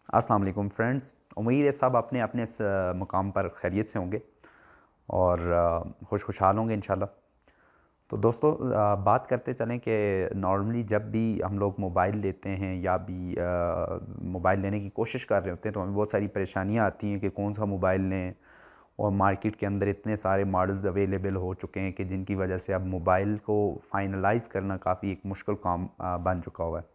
अस्सलाम वालेकुम फ्रेंड्स। उम्मीद है सब अपने अपने इस मुकाम पर खैरियत से होंगे और खुशहाल होंगे इंशाल्लाह। तो दोस्तों, बात करते चलें कि नॉर्मली जब भी हम लोग मोबाइल लेते हैं या भी मोबाइल लेने की कोशिश कर रहे होते हैं तो हमें बहुत सारी परेशानियां आती हैं कि कौन सा मोबाइल लें। और मार्केट के अंदर इतने सारे मॉडल्स अवेलेबल हो चुके हैं कि जिनकी वजह से अब मोबाइल को फाइनलाइज करना काफ़ी एक मुश्किल काम बन चुका हुआ है।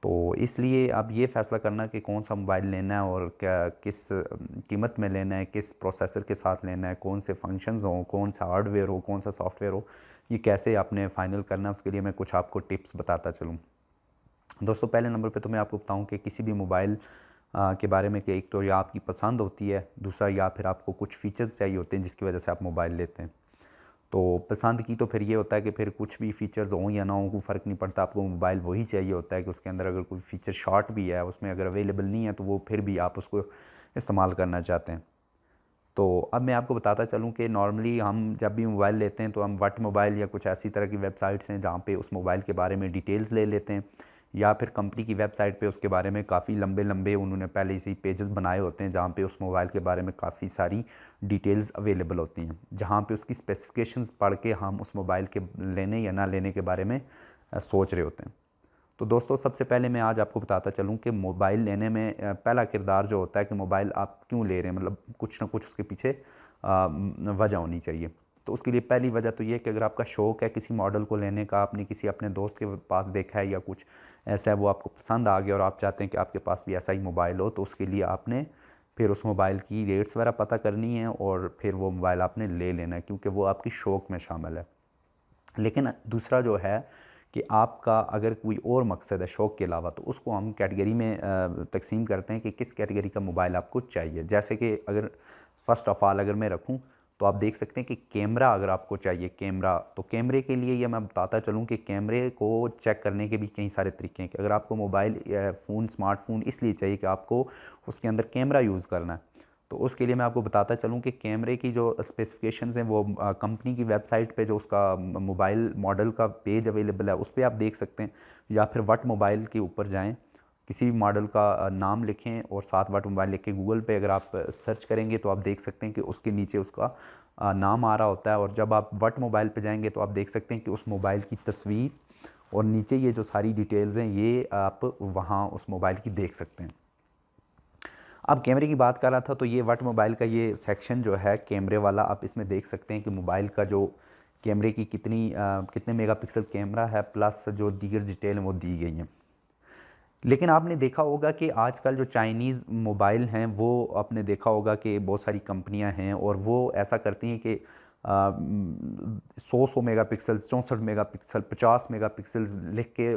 तो इसलिए अब ये फ़ैसला करना कि कौन सा मोबाइल लेना है और क्या किस कीमत में लेना है, किस प्रोसेसर के साथ लेना है, कौन से फंक्शंस हों, कौन सा हार्डवेयर हो, कौन सा सॉफ्टवेयर हो, ये कैसे आपने फ़ाइनल करना है, उसके लिए मैं कुछ आपको टिप्स बताता चलूँ। दोस्तों, पहले नंबर पे तो मैं आपको बताऊँ कि किसी भी मोबाइल के बारे में कि एक तो या आपकी पसंद होती है, दूसरा या फिर आपको कुछ फ़ीचर्स चाहिए होते हैं जिसकी वजह से आप मोबाइल लेते हैं। तो पसंद की तो फिर ये होता है कि फिर कुछ भी फ़ीचर्स हों या ना हों, कोई फ़र्क नहीं पड़ता, आपको मोबाइल वही चाहिए होता है कि उसके अंदर अगर कोई फ़ीचर शॉर्ट भी है, उसमें अगर अवेलेबल नहीं है तो वो फिर भी आप उसको इस्तेमाल करना चाहते हैं। तो अब मैं आपको बताता चलूँ कि नॉर्मली हम जब भी मोबाइल लेते हैं तो हम वट मोबाइल या कुछ ऐसी तरह की वेबसाइट्स हैं जहाँ पे उस मोबाइल के बारे में डिटेल्स ले लेते हैं, या फिर कंपनी की वेबसाइट पे उसके बारे में काफ़ी लंबे लंबे उन्होंने पहले से ही पेजेस बनाए होते हैं जहाँ पे उस मोबाइल के बारे में काफ़ी सारी डिटेल्स अवेलेबल होती हैं, जहाँ पे उसकी स्पेसिफिकेशंस पढ़ के हम उस मोबाइल के लेने या ना लेने के बारे में सोच रहे होते हैं। तो दोस्तों, सबसे पहले मैं आज आपको बताता चलूँ कि मोबाइल लेने में पहला किरदार जो होता है कि मोबाइल आप क्यों ले रहे हैं, मतलब कुछ ना कुछ उसके पीछे वजह होनी चाहिए। तो उसके लिए पहली वजह तो ये है कि अगर आपका शौक़ है किसी मॉडल को लेने का, आपने किसी अपने दोस्त के पास देखा है या कुछ ऐसा है, वो आपको पसंद आ गया और आप चाहते हैं कि आपके पास भी ऐसा ही मोबाइल हो, तो उसके लिए आपने फिर उस मोबाइल की रेट्स वगैरह पता करनी है और फिर वो मोबाइल आपने ले लेना है, क्योंकि वो आपकी शौक़ में शामिल है। लेकिन दूसरा जो है कि आपका अगर कोई और मकसद है शौक़ के अलावा, तो उसको हम कैटेगरी में तकसीम करते हैं कि किस कैटेगरी का मोबाइल आपको चाहिए। जैसे कि अगर फ़र्स्ट ऑफ़ ऑल अगर मैं रखूं, तो आप देख सकते हैं कि कैमरा अगर आपको चाहिए, कैमरा, तो कैमरे के लिए ये मैं बताता चलूँ कि कैमरे को चेक करने के भी कई सारे तरीके हैं। कि अगर आपको मोबाइल फ़ोन, स्मार्टफ़ोन इसलिए चाहिए कि आपको उसके अंदर कैमरा यूज़ करना है, तो उसके लिए मैं आपको बताता चलूँ कि कैमरे की जो स्पेसिफिकेशंस हैं वो कंपनी की वेबसाइट पे जो उसका मोबाइल मॉडल का पेज अवेलेबल है उस पे आप देख सकते हैं, या फिर वट मोबाइल के ऊपर जाएं, किसी भी मॉडल का नाम लिखें और साथ वट मोबाइल लिख के गूगल पे अगर आप सर्च करेंगे तो आप देख सकते हैं कि उसके नीचे उसका नाम आ रहा होता है। और जब आप वट मोबाइल पे जाएंगे तो आप देख सकते हैं कि उस मोबाइल की तस्वीर और नीचे ये जो सारी डिटेल्स हैं ये आप वहाँ उस मोबाइल की देख सकते हैं। अब कैमरे की बात कर रहा था, तो ये वट मोबाइल का ये सेक्शन जो है कैमरे वाला, आप इसमें देख सकते हैं कि मोबाइल का जो कैमरे की कितने मेगापिक्सल कैमरा है, प्लस जो दीगर डिटेल वो दी गई हैं। लेकिन आपने देखा होगा कि आजकल जो चाइनीज़ मोबाइल हैं वो आपने देखा होगा कि बहुत सारी कंपनियां हैं और वो ऐसा करती हैं कि 100 मेगापिक्सल, 64 मेगापिक्सल, 50 मेगापिक्सल लिख के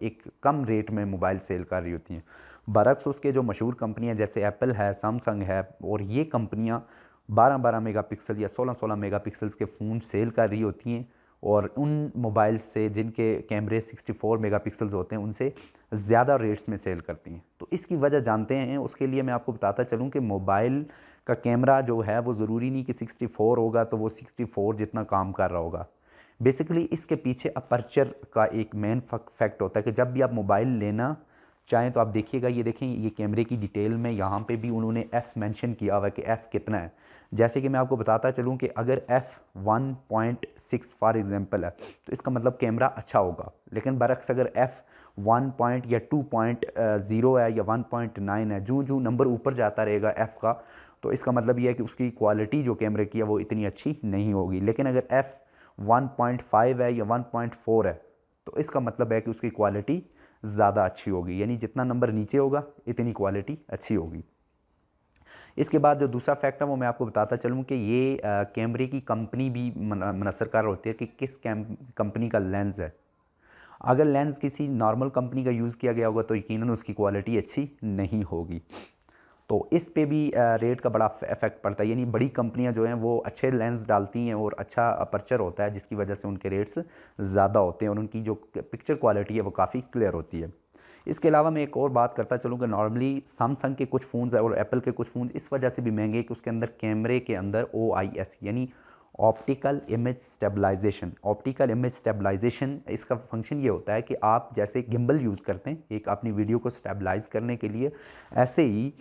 एक कम रेट में मोबाइल सेल कर रही होती हैं। बरक्स उसके जो मशहूर कंपनियां जैसे एप्पल है, सैमसंग है, और ये कंपनियां 12-12 मेगापिक्सल या 16-16 मेगापिक्सल्स के फ़ोन सेल कर रही होती हैं। और उन मोबाइल से जिनके कैमरे 64 मेगापिक्सल्स होते हैं उनसे ज़्यादा रेट्स में सेल करती हैं। तो इसकी वजह जानते हैं, उसके लिए मैं आपको बताता चलूँ कि मोबाइल का कैमरा जो है वो ज़रूरी नहीं कि 64 होगा तो वो 64 जितना काम कर रहा होगा। बेसिकली इसके पीछे अपर्चर का एक मेन फैक्ट होता है कि जब भी आप मोबाइल लेना चाहें तो आप देखिएगा, ये देखें, ये कैमरे की डिटेल में यहाँ पे भी उन्होंने एफ़ मेंशन किया हुआ है कि एफ़ कितना है। जैसे कि मैं आपको बताता चलूँ कि अगर एफ़ 1.6 फॉर एग्जांपल है तो इसका मतलब कैमरा अच्छा होगा। लेकिन बरक्स अगर एफ़ 1 पॉइंट या 2.0 है या 1.9 है, जो जो नंबर ऊपर जाता रहेगा एफ़ का, तो इसका मतलब ये है कि उसकी क्वालिटी जो कैमरे की है वो इतनी अच्छी नहीं होगी। लेकिन अगर एफ़ 1.5 है या 1.4 है तो इसका मतलब है कि उसकी क्वालिटी ज़्यादा अच्छी होगी, यानी जितना नंबर नीचे होगा इतनी क्वालिटी अच्छी होगी। इसके बाद जो दूसरा फैक्ट है वो मैं आपको बताता चलूँ कि ये कैमरे की कंपनी भी मुनसर कर होती है कि किस कंपनी का लेंस है। अगर लेंस किसी नॉर्मल कंपनी का यूज़ किया गया होगा तो यकीनन उसकी क्वालिटी अच्छी नहीं होगी। तो इस पे भी रेट का बड़ा इफेक्ट पड़ता है, यानी बड़ी कंपनियां जो हैं वो अच्छे लेंस डालती हैं और अच्छा अपर्चर होता है जिसकी वजह से उनके रेट्स ज़्यादा होते हैं और उनकी जो पिक्चर क्वालिटी है वो काफ़ी क्लियर होती है। इसके अलावा मैं एक और बात करता चलूँ कि नॉर्मली सैमसंग के कुछ फ़ोन्स और एप्पल के कुछ फ़ोन इस वजह से भी महंगे कि उसके अंदर कैमरे के अंदर OIS यानी optical image stabilisation. Optical image stabilisation इसका फंक्शन ये होता है कि आप जैसे गिम्बल यूज़ करते हैं एक अपनी वीडियो को स्टेबलाइज करने के लिए, ऐसे ही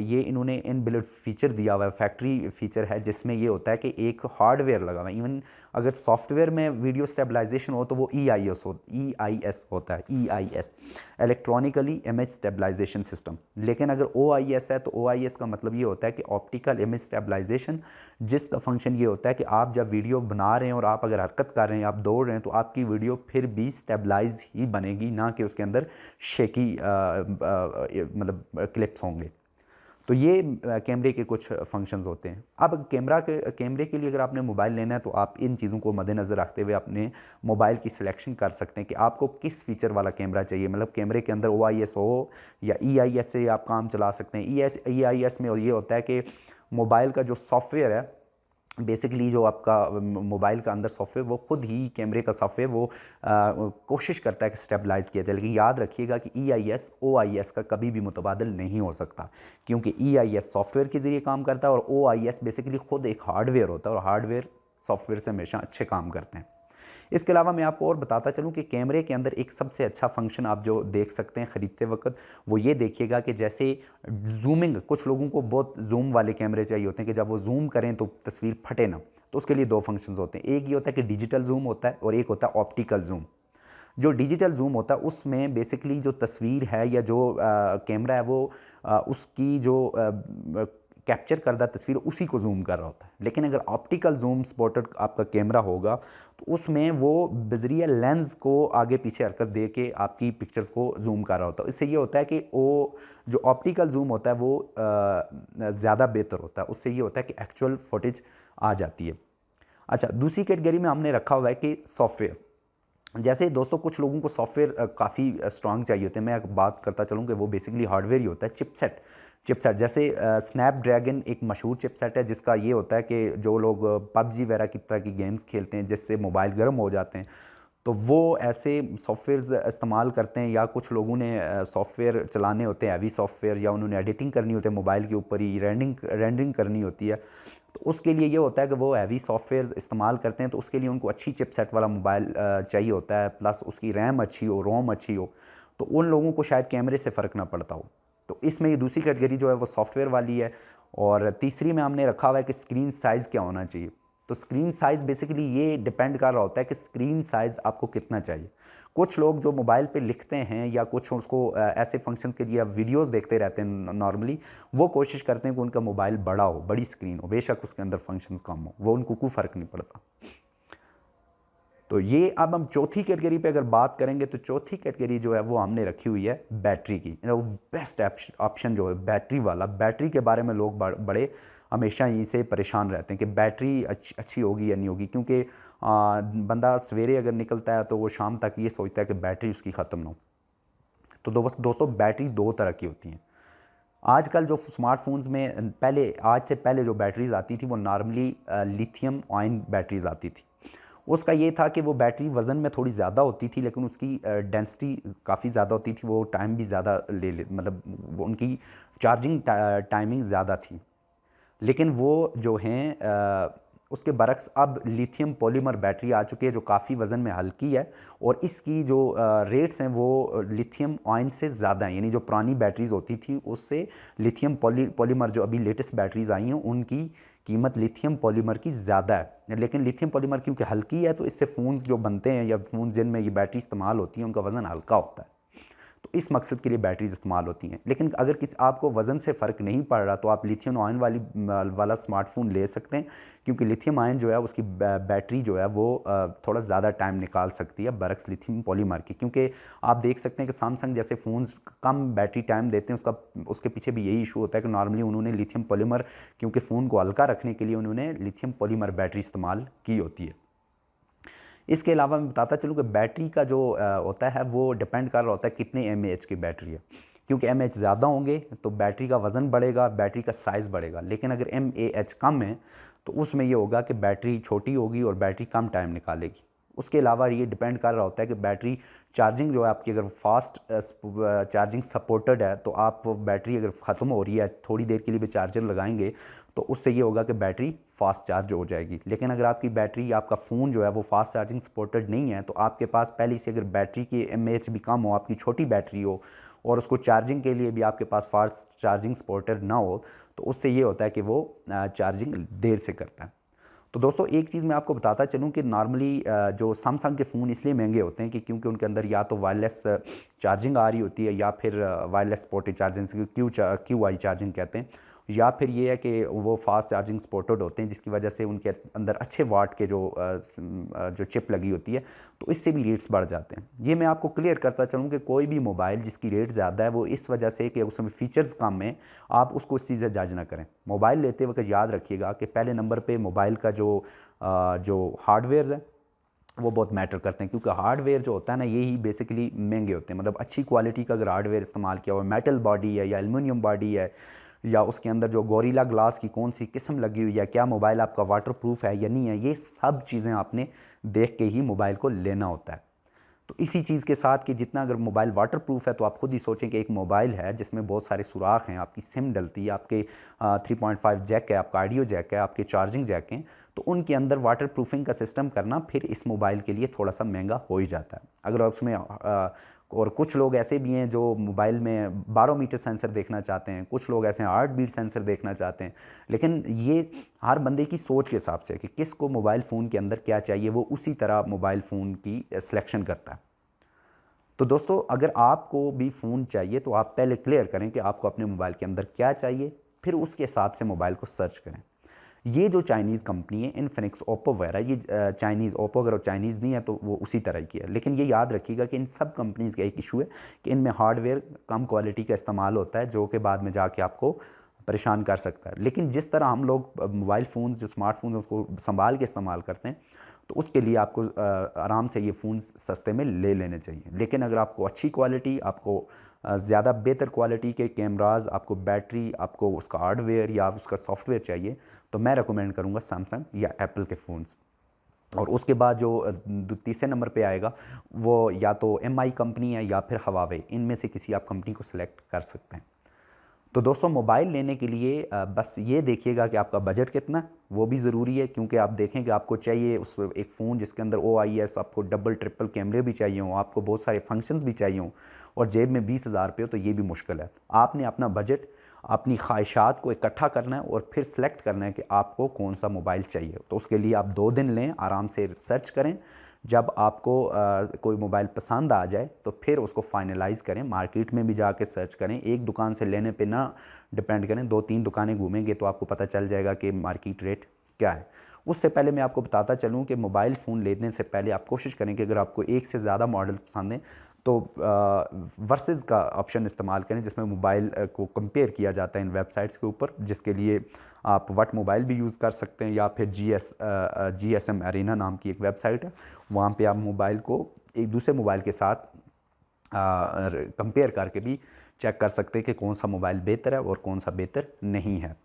ये इन्होंने इनबिल्ट फीचर दिया हुआ है, फैक्ट्री फीचर है, जिसमें ये होता है कि एक हार्डवेयर लगा हुआ है। इवन अगर सॉफ्टवेयर में वीडियो स्टेबलाइजेशन हो तो वो EIS होता है, EIS, electronically image stabilisation system. लेकिन अगर OIS है तो OIS का मतलब ये होता है कि ऑप्टिकल इमेज स्टेबलाइजेशन, जिसका फंक्शन ये होता है कि आप जब वीडियो बना रहे हैं और आप अगर हरकत कर रहे हैं, आप दौड़ रहे हैं, तो आपकी वीडियो फिर भी स्टेबलाइज ही बनेगी, ना कि उसके अंदर शेकी मतलब क्लिप्स होंगे। तो ये कैमरे के कुछ फंक्शंस होते हैं। अब कैमरे के लिए अगर आपने मोबाइल लेना है तो आप इन चीज़ों को मद्देनज़र रखते हुए अपने मोबाइल की सिलेक्शन कर सकते हैं कि आपको किस फीचर वाला कैमरा चाहिए। मतलब कैमरे के अंदर OIS हो या EIS से आप काम चला सकते हैं। EIS में ये होता है कि मोबाइल का जो सॉफ्टवेयर है, बेसिकली जो आपका मोबाइल का अंदर सॉफ्टवेयर, वो खुद ही कैमरे का सॉफ्टवेयर वो कोशिश करता है कि स्टेबलाइज़ किया जाए। लेकिन याद रखिएगा कि EIS OIS का कभी भी मुतबादल नहीं हो सकता, क्योंकि EIS सॉफ्टवेयर के ज़रिए काम करता है और OIS बेसिकली खुद एक हार्डवेयर होता है, और हार्डवेयर सॉफ्टवेयर से हमेशा अच्छे काम करते हैं। इसके अलावा मैं आपको और बताता चलूँ कि कैमरे के अंदर एक सबसे अच्छा फंक्शन आप जो देख सकते हैं ख़रीदते वक्त, वो ये देखिएगा कि जैसे जूमिंग, कुछ लोगों को बहुत जूम वाले कैमरे चाहिए होते हैं कि जब वो जूम करें तो तस्वीर फटे ना, तो उसके लिए दो फंक्शंस होते हैं। एक ये होता है कि डिजिटल जूम होता है और एक होता है ऑप्टिकल जूम। जो डिजिटल जूम होता है उसमें बेसिकली जो तस्वीर है या जो कैमरा है वो उसकी जो कैप्चर करदा तस्वीर उसी को जूम कर रहा होता है। लेकिन अगर ऑप्टिकल जूम सपोर्टेड आपका कैमरा होगा तो उसमें वो बजरिया लेंस को आगे पीछे हरकत दे के आपकी पिक्चर्स को जूम कर रहा होता है। इससे ये होता है कि वो जो ऑप्टिकल जूम होता है वो ज़्यादा बेहतर होता है। उससे ये होता है कि एक्चुअल फुटेज आ जाती है। अच्छा, दूसरी कैटेगरी में हमने रखा हुआ है कि सॉफ्टवेयर। जैसे दोस्तों कुछ लोगों को सॉफ्टवेयर काफ़ी स्ट्रांग चाहिए होते हैं। मैं बात करता चलूँ कि वो बेसिकली हार्डवेयर ही होता है। चिपसेट जैसे स्नैपड्रैगन एक मशहूर चिपसेट है, जिसका ये होता है कि जो लोग PUBG वगैरह की तरह की गेम्स खेलते हैं जिससे मोबाइल गर्म हो जाते हैं, तो वो ऐसे सॉफ्टवेयर्स इस्तेमाल करते हैं। या कुछ लोगों ने सॉफ्टवेयर चलाने होते हैं, हैवी सॉफ्टवेयर, या उन्होंने एडिटिंग करनी होती है, मोबाइल के ऊपर ही रेंडरिंग करनी होती है, तो उसके लिए ये होता है कि वो हैवी सॉफ्टवेयर इस्तेमाल करते हैं। तो उसके लिए उनको अच्छी चिपसेट वाला मोबाइल चाहिए होता है, प्लस उसकी रैम अच्छी हो, रोम अच्छी हो। तो उन लोगों को शायद कैमरे से फ़र्क ना पड़ता हो। तो इसमें ये दूसरी कैटेगरी जो है वो सॉफ्टवेयर वाली है। और तीसरी में हमने रखा हुआ है कि स्क्रीन साइज़ क्या होना चाहिए। तो स्क्रीन साइज़ बेसिकली ये डिपेंड कर रहा होता है कि स्क्रीन साइज़ आपको कितना चाहिए। कुछ लोग जो मोबाइल पे लिखते हैं या कुछ उसको ऐसे फंक्शंस के लिए वीडियोस देखते रहते हैं नॉर्मली, वो कोशिश करते हैं कि उनका मोबाइल बड़ा हो, बड़ी स्क्रीन हो, बेशक उसके अंदर फंक्शंस कम हो, वो उनको कोई फ़र्क नहीं पड़ता। तो ये अब हम चौथी कैटेगरी पे अगर बात करेंगे तो चौथी कैटेगरी जो है वो हमने रखी हुई है बैटरी की। वो बेस्ट ऑप्शन जो है बैटरी वाला। बैटरी के बारे में लोग बड़े हमेशा ही से परेशान रहते हैं कि बैटरी अच्छी होगी या नहीं होगी, क्योंकि बंदा सवेरे अगर निकलता है तो वो शाम तक ये सोचता है कि बैटरी उसकी ख़त्म ना हो। तो दोस्तों बैटरी दो तरह की होती हैं। आजकल जो स्मार्टफोन्स में आज से पहले जो बैटरीज़ आती थी वो नॉर्मली लिथियम आयन बैटरीज़ आती थी। उसका ये था कि वो बैटरी वज़न में थोड़ी ज़्यादा होती थी, लेकिन उसकी डेंसिटी काफ़ी ज़्यादा होती थी, वो टाइम भी ज़्यादा मतलब वो उनकी चार्जिंग टाइमिंग ज़्यादा थी। लेकिन वो जो हैं उसके बरक्स अब लिथियम पॉलीमर बैटरी आ चुकी है जो काफ़ी वज़न में हल्की है, और इसकी जो रेट्स हैं वो लिथियम आयन से ज़्यादा हैं। यानी जो पुरानी बैटरीज़ होती थी उससे लिथियम पॉलीमर जो अभी लेटेस्ट बैटरीज़ आई हैं उनकी कीमत लिथियम पॉलीमर की ज़्यादा है। लेकिन लिथियम पॉलीमर क्योंकि हल्की है तो इससे फ़ोन्स जो बनते हैं या फ़ोन्स जिनमें ये बैटरी इस्तेमाल होती है उनका वज़न हल्का होता है, तो इस मकसद के लिए बैटरीज इस्तेमाल होती हैं। लेकिन अगर किसी आपको वज़न से फ़र्क नहीं पड़ रहा तो आप लिथियम आयन वाला स्मार्टफोन ले सकते हैं, क्योंकि लिथियम आयन जो है उसकी बैटरी जो है वो थोड़ा ज़्यादा टाइम निकाल सकती है बरक्स लिथियम पॉलीमर की। क्योंकि आप देख सकते हैं कि सैमसंग जैसे फ़ोन्स कम बैटरी टाइम देते हैं, उसके पीछे भी यही इशू होता है कि नॉर्मली उन्होंने लिथियम पॉलीमर, क्योंकि फ़ोन को हल्का रखने के लिए उन्होंने लिथियम पॉलीमर बैटरी इस्तेमाल की होती है। इसके अलावा मैं बताता चलूँ कि बैटरी का जो होता है वो डिपेंड कर रहा होता है कितने mAh की बैटरी है। क्योंकि mAh ज़्यादा होंगे तो बैटरी का वज़न बढ़ेगा, बैटरी का साइज़ बढ़ेगा। लेकिन अगर mAh कम है तो उसमें ये होगा कि बैटरी छोटी होगी और बैटरी कम टाइम निकालेगी। उसके अलावा ये डिपेंड कर रहा होता है कि बैटरी चार्जिंग जो है आपकी अगर फास्ट चार्जिंग सपोर्टेड है तो आप बैटरी अगर ख़त्म हो रही है थोड़ी देर के लिए भी चार्जर लगाएंगे तो उससे ये होगा कि बैटरी फास्ट चार्ज हो जाएगी। लेकिन अगर आपकी बैटरी आपका फ़ोन जो है वो फास्ट चार्जिंग सपोर्टेड नहीं है तो आपके पास पहले से अगर बैटरी की एमएएच भी कम हो, आपकी छोटी बैटरी हो और उसको चार्जिंग के लिए भी आपके पास फास्ट चार्जिंग सपोर्टेड ना हो तो उससे ये होता है कि वो चार्जिंग देर से करता है। तो दोस्तों एक चीज़ मैं आपको बताता चलूँ कि नॉर्मली जो सैमसंग के फ़ोन इसलिए महंगे होते हैं कि क्योंकि उनके अंदर या तो वायरलेस चार्जिंग आ रही होती है या फिर wireless supported charging Q I charging कहते हैं, या फिर ये है कि वो फास्ट चार्जिंग सपोर्टेड होते हैं जिसकी वजह से उनके अंदर अच्छे वाट के जो चिप लगी होती है तो इससे भी रेट्स बढ़ जाते हैं। ये मैं आपको क्लियर करता चलूँ कि कोई भी मोबाइल जिसकी रेट ज़्यादा है वो इस वजह से कि उसमें फ़ीचर्स कम है, आप उसको इस चीज़ से जज ना करें। मोबाइल लेते वक्त याद रखिएगा कि पहले नंबर पे मोबाइल का जो हार्डवेयर है वो बहुत मैटर करते हैं, क्योंकि हार्डवेयर जो होता है ना यही बेसिकली महंगे होते हैं। मतलब अच्छी क्वालिटी का अगर हार्डवेयर इस्तेमाल किया हुआ, मेटल बॉडी है या एल्युमिनियम बॉडी है या उसके अंदर जो गोरिल्ला ग्लास की कौन सी किस्म लगी हुई है, क्या मोबाइल आपका वाटर प्रूफ है या नहीं है, ये सब चीज़ें आपने देख के ही मोबाइल को लेना होता है। तो इसी चीज़ के साथ कि जितना अगर मोबाइल वाटर प्रूफ है तो आप खुद ही सोचें कि एक मोबाइल है जिसमें बहुत सारे सुराख हैं, आपकी सिम डलती है, आपके 3.5 जैक है, आपका ऑडियो जैक है, आपके चार्जिंग जैक हैं, तो उनके अंदर वाटर प्रूफिंग का सिस्टम करना फिर इस मोबाइल के लिए थोड़ा सा महंगा हो ही जाता है। अगर आप उसमें और कुछ लोग ऐसे भी हैं जो मोबाइल में बारोमीटर सेंसर देखना चाहते हैं, कुछ लोग ऐसे हार्ट बीट सेंसर देखना चाहते हैं, लेकिन ये हर बंदे की सोच के हिसाब से कि किसको मोबाइल फ़ोन के अंदर क्या चाहिए वो उसी तरह मोबाइल फ़ोन की सिलेक्शन करता है। तो दोस्तों अगर आपको भी फ़ोन चाहिए तो आप पहले क्लियर करें कि आपको अपने मोबाइल के अंदर क्या चाहिए, फिर उसके हिसाब से मोबाइल को सर्च करें। ये जो चाइनीज़ कंपनी है इनफिनिक्स, ओप्पो वगैरह, ये चाइनीज़, ओप्पो अगर चाइनीज़ नहीं है तो वो उसी तरह की है। लेकिन ये याद रखिएगा कि इन सब कंपनीज़ का एक इशू है कि इनमें हार्डवेयर कम क्वालिटी का इस्तेमाल होता है जो कि बाद में जाके आपको परेशान कर सकता है। लेकिन जिस तरह हम लोग मोबाइल फ़ोन्स जो स्मार्टफोन उसको संभाल के इस्तेमाल करते हैं तो उसके लिए आपको आराम से ये फ़ोन सस्ते में ले लेने चाहिए। लेकिन अगर आपको अच्छी क्वालिटी, आपको ज़्यादा बेहतर क्वालिटी के कैमराज, आपको बैटरी, आपको उसका हार्डवेयर या उसका सॉफ्टवेयर चाहिए तो मैं रेकमेंड करूँगा सैमसंग या एप्पल के फ़ोन्स। और उसके बाद जो तीसरे नंबर पे आएगा वो या तो एमआई कंपनी है या फिर हवावे, इनमें से किसी आप कंपनी को सिलेक्ट कर सकते हैं। तो दोस्तों मोबाइल लेने के लिए बस ये देखिएगा कि आपका बजट कितना है, वो भी ज़रूरी है, क्योंकि आप देखें कि आपको चाहिए उस एक फ़ोन जिसके अंदर OIS, आपको डबल ट्रिपल कैमरे भी चाहिए हों, आपको बहुत सारे फंक्शंस भी चाहिए हों और जेब में 20,000 रुपये हो तो ये भी मुश्किल है। आपने अपना बजट, अपनी ख्वाहिशात को इकट्ठा करना है और फिर सेलेक्ट करना है कि आपको कौन सा मोबाइल चाहिए। तो उसके लिए आप 2 दिन लें, आराम से सर्च करें। जब आपको कोई मोबाइल पसंद आ जाए तो फिर उसको फाइनलाइज़ करें, मार्केट में भी जाके सर्च करें, एक दुकान से लेने पे ना डिपेंड करें, 2-3 दुकानें घूमेंगे तो आपको पता चल जाएगा कि मार्केट रेट क्या है। उससे पहले मैं आपको बताता चलूँ कि मोबाइल फ़ोन लेने से पहले आप कोशिश करें कि अगर आपको एक से ज़्यादा मॉडल पसंद हैं तो वर्सेस का ऑप्शन इस्तेमाल करें जिसमें मोबाइल को कंपेयर किया जाता है इन वेबसाइट्स के ऊपर, जिसके लिए आप वट मोबाइल भी यूज़ कर सकते हैं या फिर GSM अरेना नाम की एक वेबसाइट है, वहाँ पे आप मोबाइल को एक दूसरे मोबाइल के साथ कंपेयर करके भी चेक कर सकते हैं कि कौन सा मोबाइल बेहतर है और कौन सा बेहतर नहीं है।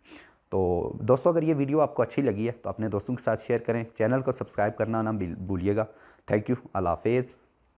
तो दोस्तों अगर ये वीडियो आपको अच्छी लगी है तो अपने दोस्तों के साथ शेयर करें, चैनल को सब्सक्राइब करना ना भूलिएगा। थैंक यू, अल्लाह हाफिज़।